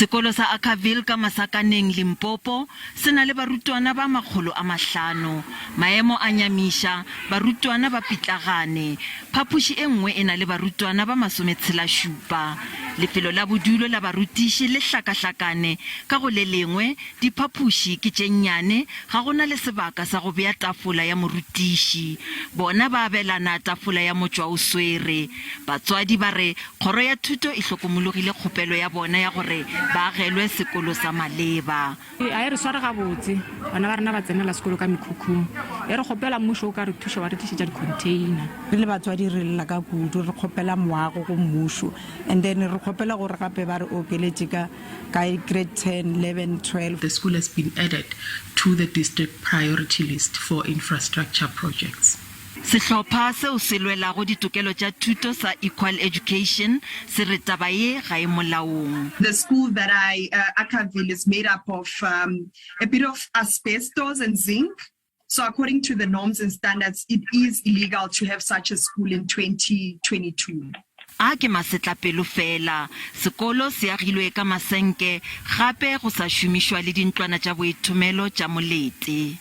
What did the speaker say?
Sekolo sa Arcville ka Masakaneng Limpopo se na le barutwana ba 500. Maemo a nyamisha barutwana ba pitlagane. Phapushi e nngwe e na le barutwana ba 17. Lefelo la bodulo la barutiši le hlakahlakane ka go le lengwe diphaphuši ke tše nnyane ga gona le sebaka sa go bea tafola ya morutiši. Bona ba abelana tafola ya motswa o swere. Batswadi ba re kgoro ya Thuto e hlokomologile kgopelo ya bona ya gore ba agelwe sekolo sa maleba. A re swara ga botse bana ba rena ba tsenela sekolo ka Sekhukhune. E re kgopela mmušo o ka re thuša wa re tlišetša di-container. Re le batswadi re lla ka kudu re kgopela moago go mmušo and then re kgopela gore gape ba re okeletše ka grade 10, 11, 12. The school has been added to the district priority list for infrastructure projects. Sehlopha seo se lwelago ditokelo tša thuto sa equal education se re taba ye ga e molaong. The school that Arcville is made up of a bit of asbestos and zinc. So according to the norms and standards, it is illegal to have such a school in 2022. A ke masetla pelo fela, sekolo se agilwe ka masenke gape go sa šomišwa le dintlwana tša boithomelo tša molete.